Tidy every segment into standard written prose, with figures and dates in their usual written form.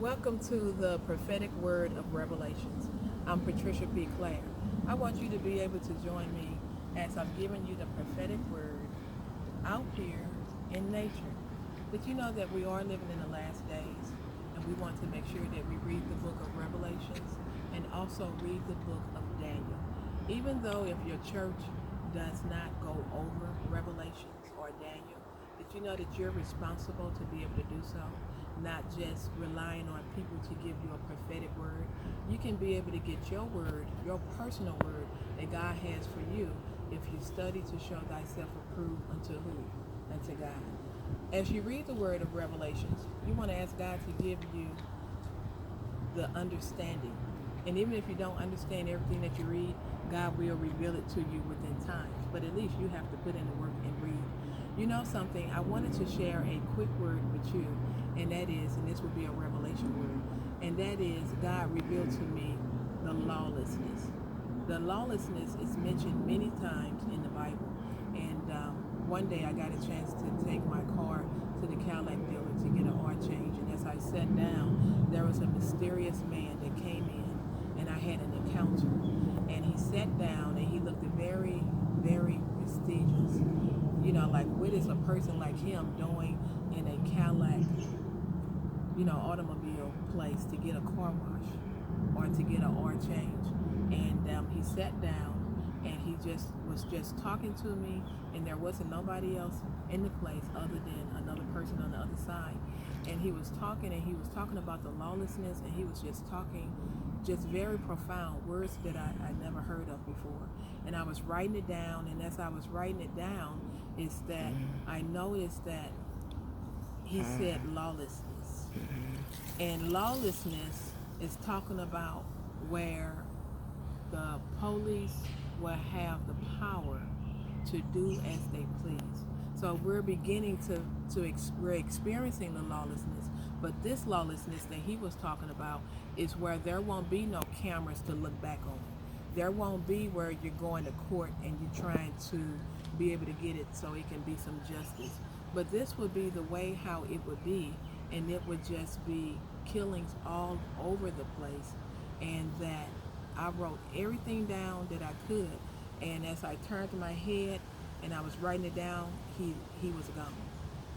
Welcome to the prophetic word of Revelations. I'm Patricia Clair. I want you to be able to join me as I'm giving you the prophetic word out here in nature. But you know that we are living in the last days, and we want to make sure that we read the book of Revelations and also read the book of Daniel. Even though if your church does not go over Revelations or Daniel, that you know that you're responsible to be able to do so, not just relying on people to give you a prophetic word. You can be able to get your word, your personal word that God has for you if you study to show thyself approved unto who? Unto God. As you read the word of Revelations, you want to ask God to give you the understanding. And even if you don't understand everything that you read, God will reveal it to you within time. But at least you have to put in the work and read. You know something, I wanted to share a quick word with you, and that is, and this will be a revelation word, and that is God revealed to me the lawlessness. The lawlessness is mentioned many times in the Bible. And one day I got a chance to take my car to the Cadillac dealer to get an oil change. And as I sat down, there was a mysterious man that came in, and I had an encounter. And he sat down, and he looked very, very prestigious. You know, like what is a person like him doing in a Cadillac, automobile place to get a car wash or to get an oil change? And he sat down, and he just was just talking to me, and there wasn't nobody else in the place other than another person on the other side. And he was talking, and he was talking about the lawlessness, and he was just talking just very profound words that I never heard of before. And I was writing it down, and as I was writing it down, is that I noticed that he said lawlessness. And lawlessness is talking about where the police will have the power to do as they please. So we're beginning we're experiencing the lawlessness, but this lawlessness that he was talking about is where there won't be no cameras to look back on. There won't be where you're going to court and you're trying to be able to get it so it can be some justice. But this would be the way how it would be, and it would just be killings all over the place. And that I wrote everything down that I could, and as I turned my head and I was writing it down, he was gone.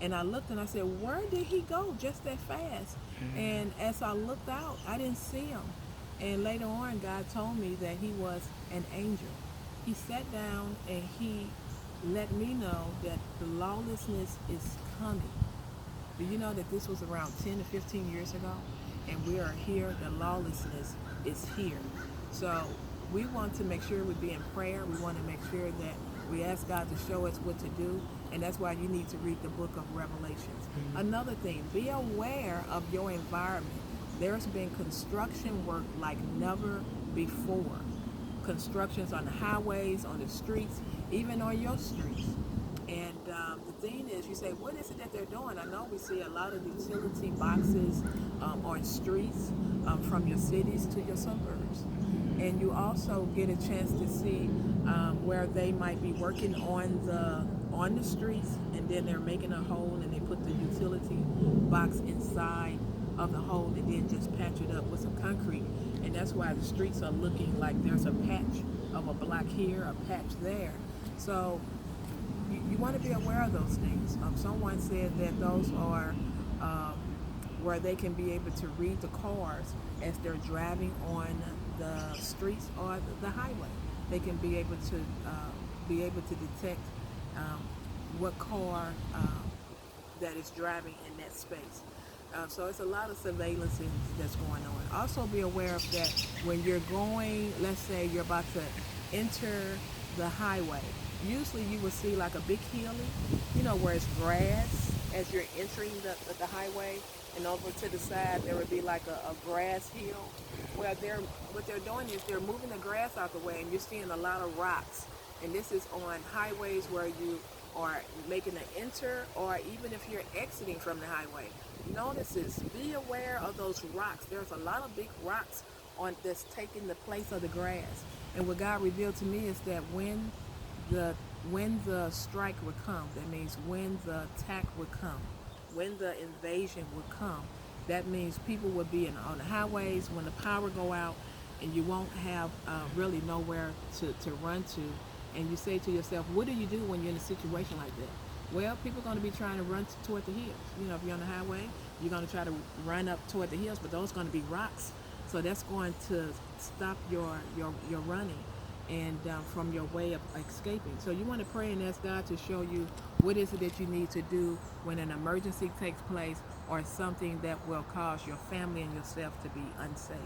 And I looked and I said, where did he go just that fast? And as I looked out, I didn't see him. And later on, God told me that he was an angel. He sat down and he let me know that the lawlessness is coming. Do you know that this was around 10 to 15 years ago? And we are here, the lawlessness is here. So we want to make sure we be in prayer. We want to make sure that we ask God to show us what to do. And that's why you need to read the book of Revelations. Another thing, be aware of your environment. There's been construction work like never before. Constructions on the highways, on the streets, even on your streets. And the thing is, you say, what is it that they're doing? I know we see a lot of utility boxes on streets from your cities to your suburbs. And you also get a chance to see where they might be working on the streets, and then they're making a hole and they put the utility box inside of the hole and then just patch it up with some concrete. And that's why the streets are looking like there's a patch of a block here, a patch there. So you want to be aware of those things. Someone said that those are where they can be able to read the cars as they're driving on the streets or the highway. They can be able to detect what car that is driving in that space. So it's a lot of surveillance that's going on. Also be aware of that when you're going, let's say you're about to enter the highway. Usually you will see like a big hill, where it's grass as you're entering the highway, and over to the side there would be like a grass hill. Well, what they're doing is they're moving the grass out the way, and you're seeing a lot of rocks. And this is on highways where you are making an enter, or even if you're exiting from the highway. Notice this. Be aware of those rocks. There's a lot of big rocks that's taking the place of the grass. And what God revealed to me is that when the strike would come, that means when the attack would come, when the invasion would come, That means people will be on the highways when the power go out, and you won't have really nowhere to run to. And you say to yourself, what do you do when you're in a situation like that? Well, people are going to be trying to run toward the hills. You know, if you're on the highway, you're going to try to run up toward the hills, but those are going to be rocks. So that's going to stop your running and from your way of escaping. So you want to pray and ask God to show you what is it that you need to do when an emergency takes place or something that will cause your family and yourself to be unsafe.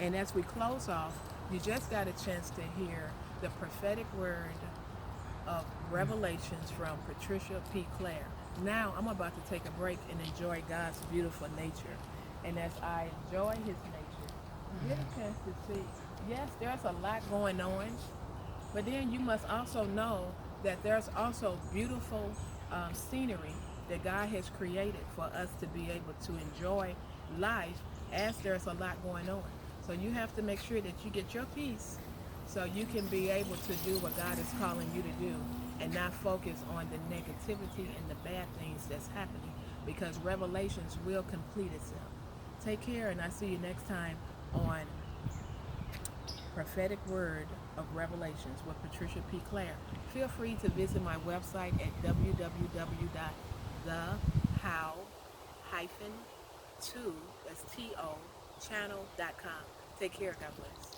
And as we close off, you just got a chance to hear the prophetic word of revelations from Patricia P. Clair. Now I'm about to take a break and enjoy God's beautiful nature. And as I enjoy his nature, you get a chance to see, yes, there's a lot going on, but then you must also know that there's also beautiful scenery that God has created for us to be able to enjoy life as there's a lot going on. So you have to make sure that you get your peace so you can be able to do what God is calling you to do and not focus on the negativity and the bad things that's happening, because revelations will complete itself. Take care, and I'll see you next time on Prophetic Word of Revelations with Patricia P. Clair. Feel free to visit my website at www.thehow-2, that's T-O, channel.com. Take care. God bless.